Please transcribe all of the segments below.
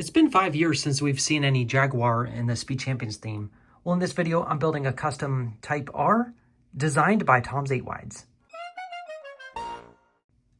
It's been 5 years since we've seen any Jaguar in the Speed Champions theme. Well, in this video, I'm building a custom Type R designed by Tom's 8-Wides.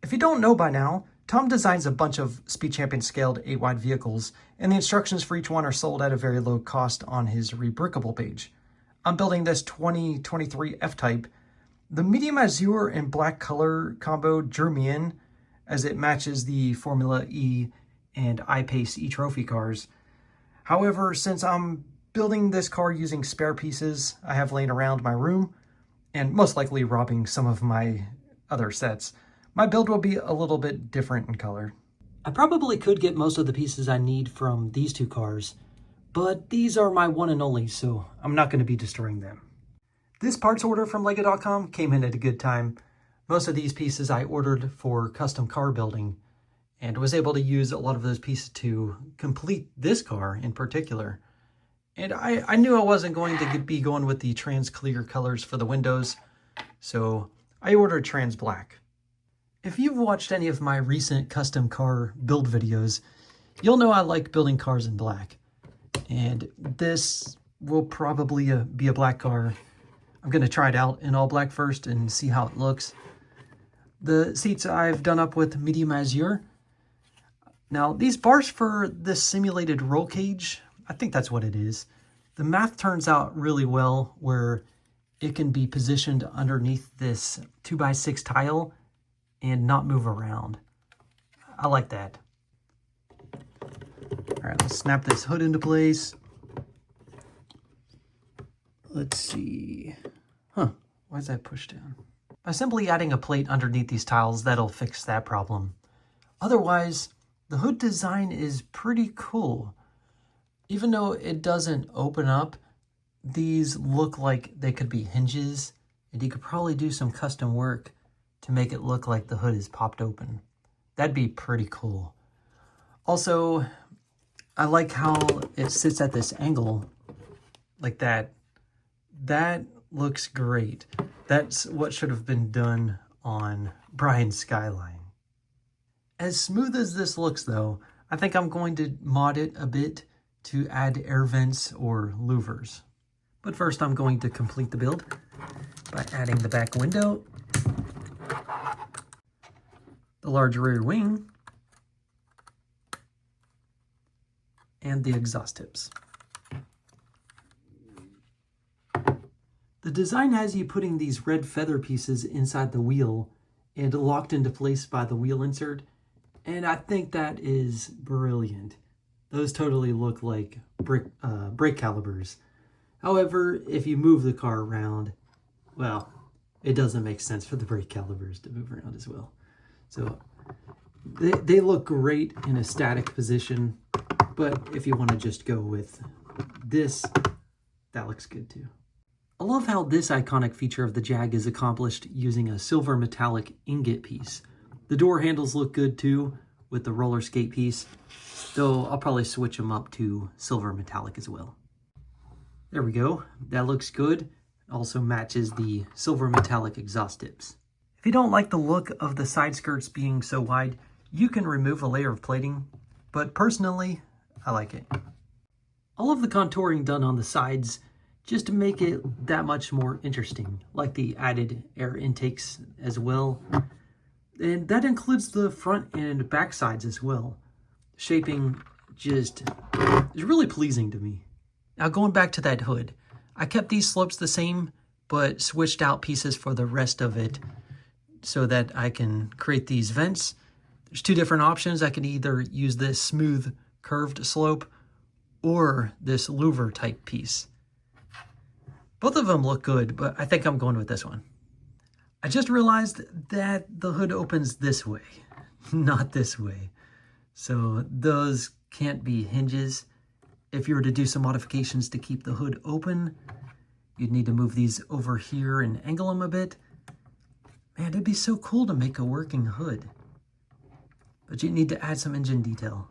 If you don't know by now, Tom designs a bunch of Speed Champions scaled 8-wide vehicles, and the instructions for each one are sold at a very low cost on his Rebrickable page. I'm building this 2023 F-Type. The medium azure and black color combo drew me in, as it matches the Formula E and I-Pace e-trophy cars. However, since I'm building this car using spare pieces I have laying around my room, and most likely robbing some of my other sets, my build will be a little bit different in color. I probably could get most of the pieces I need from these two cars, but these are my one and only, so I'm not going to be destroying them. This parts order from Lego.com came in at a good time. Most of these pieces I ordered for custom car building, and was able to use a lot of those pieces to complete this car in particular. And I knew I wasn't going to be going with the trans clear colors for the windows, so I ordered trans black. If you've watched any of my recent custom car build videos, you'll know I like building cars in black. And this will probably be a black car. I'm going to try it out in all black first and see how it looks. The seats I've done up with medium azure. Now, these bars for this simulated roll cage, I think that's what it is. The math turns out really well where it can be positioned underneath this 2x6 tile and not move around. I like that. All right, let's snap this hood into place. Let's see. Why is that pushed down? By simply adding a plate underneath these tiles, that'll fix that problem. Otherwise, the hood design is pretty cool. Even though it doesn't open up, these look like they could be hinges, and you could probably do some custom work to make it look like the hood is popped open. That'd be pretty cool. Also, I like how it sits at this angle like that. That looks great. That's what should have been done on Brian's Skyline. As smooth as this looks though, I think I'm going to mod it a bit to add air vents or louvers. But first I'm going to complete the build by adding the back window, the large rear wing, and the exhaust tips. The design has you putting these red feather pieces inside the wheel and locked into place by the wheel insert, and I think that is brilliant. Those totally look like brake calipers. However, if you move the car around, well, it doesn't make sense for the brake calipers to move around as well. So they look great in a static position, but if you want to just go with this, that looks good too. I love how this iconic feature of the Jag is accomplished using a silver metallic ingot piece. The door handles look good too with the roller skate piece, though I'll probably switch them up to silver metallic as well. There we go. That looks good. Also matches the silver metallic exhaust tips. If you don't like the look of the side skirts being so wide, you can remove a layer of plating, but personally, I like it. All of the contouring done on the sides just to make it that much more interesting, like the added air intakes as well. And that includes the front and back sides as well. Shaping just is really pleasing to me. Now going back to that hood, I kept these slopes the same, but switched out pieces for the rest of it so that I can create these vents. There's two different options. I can either use this smooth curved slope or this louver type piece. Both of them look good, but I think I'm going with this one. I just realized that the hood opens this way, not this way. So those can't be hinges. If you were to do some modifications to keep the hood open, you'd need to move these over here and angle them a bit. Man, it'd be so cool to make a working hood. But you need to add some engine detail.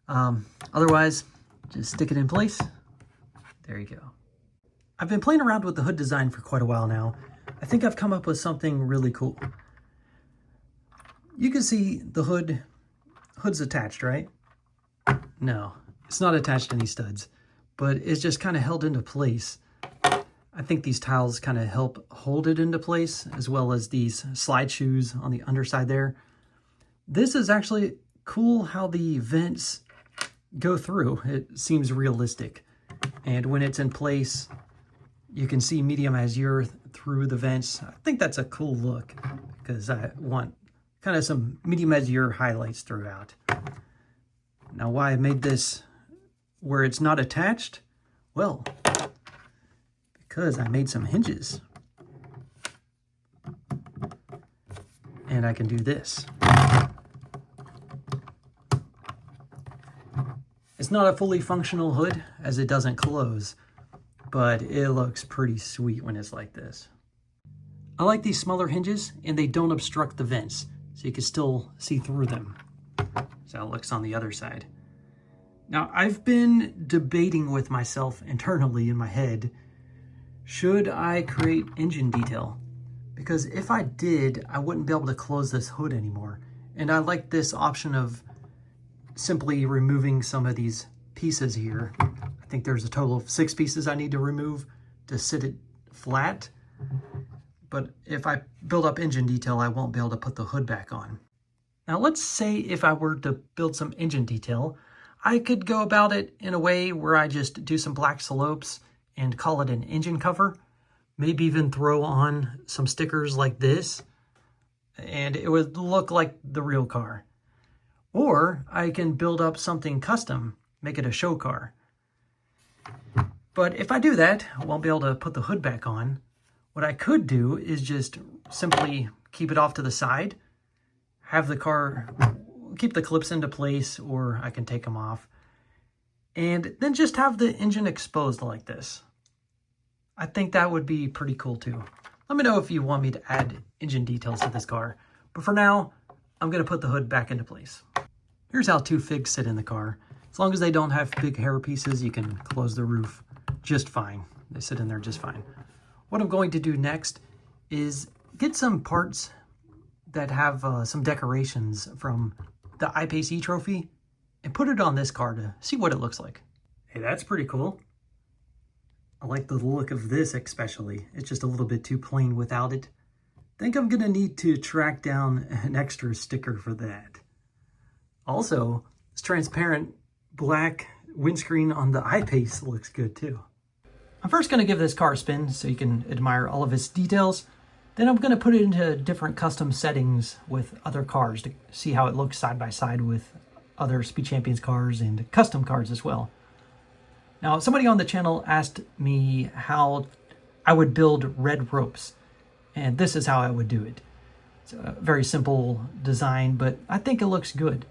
Otherwise, just stick it in place. There you go. I've been playing around with the hood design for quite a while now. I think I've come up with something really cool. You can see the hood's attached, right? No, it's not attached to any studs, but it's just kind of held into place. I think these tiles kind of help hold it into place, as well as these slide shoes on the underside there. This is actually cool how the vents go through. It seems realistic. And when it's in place, you can see medium azure through the vents. I think that's a cool look because I want kind of some medium azure highlights throughout. Now, why I made this where it's not attached? Well, because I made some hinges. And I can do this. It's not a fully functional hood as it doesn't close, but it looks pretty sweet when it's like this. I like these smaller hinges and they don't obstruct the vents, so you can still see through them. So it looks on the other side. Now, I've been debating with myself internally in my head, should I create engine detail? Because if I did, I wouldn't be able to close this hood anymore. And I like this option of simply removing some of these pieces here. I think there's a total of 6 pieces I need to remove to sit it flat. But if I build up engine detail, I won't be able to put the hood back on. Now let's say if I were to build some engine detail, I could go about it in a way where I just do some black slopes and call it an engine cover. Maybe even throw on some stickers like this, and it would look like the real car. Or I can build up something custom, make it a show car. But if I do that, I won't be able to put the hood back on. What I could do is just simply keep it off to the side, have the car, keep the clips into place, or I can take them off, and then just have the engine exposed like this. I think that would be pretty cool too. Let me know if you want me to add engine details to this car. But for now, I'm going to put the hood back into place. Here's how 2 figs sit in the car. As long as they don't have big hair pieces, you can close the roof just fine. They sit in there just fine. What I'm going to do next is get some parts that have some decorations from the I-Pace E trophy and put it on this car to see what it looks like. Hey, that's pretty cool. I like the look of this especially. It's just a little bit too plain without it. I think I'm gonna need to track down an extra sticker for that. Also, this transparent black windscreen on the I-Pace looks good too. I'm first gonna give this car a spin so you can admire all of its details. Then I'm gonna put it into different custom settings with other cars to see how it looks side by side with other Speed Champions cars and custom cars as well. Now, somebody on the channel asked me how I would build red ropes, and this is how I would do it. It's a very simple design, but I think it looks good.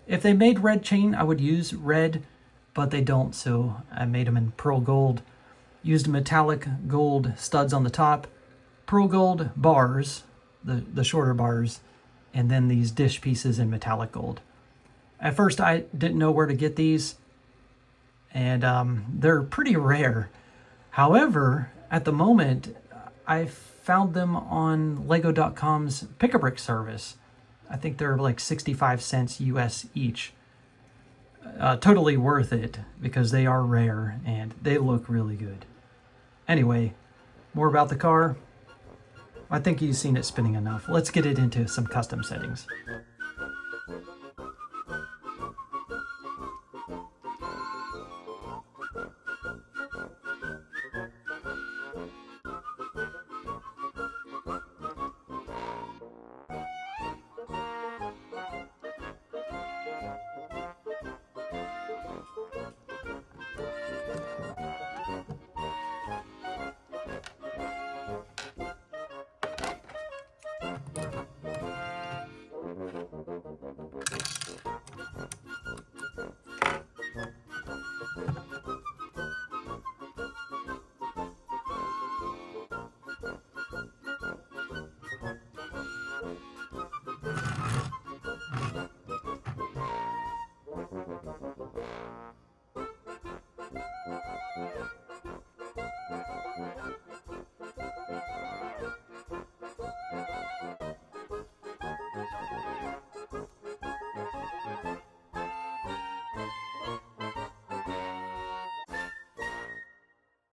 If they made red chain, I would use red, but they don't, so I made them in pearl gold. Used metallic gold studs on the top, pearl gold bars, the shorter bars, and then these dish pieces in metallic gold. At first, I didn't know where to get these, and they're pretty rare. However, at the moment, I found them on Lego.com's Pick-a-Brick service. I think they're like 65 cents US each. Totally worth it because they are rare and they look really good. Anyway, more about the car. I think you've seen it spinning enough. Let's get it into some custom settings.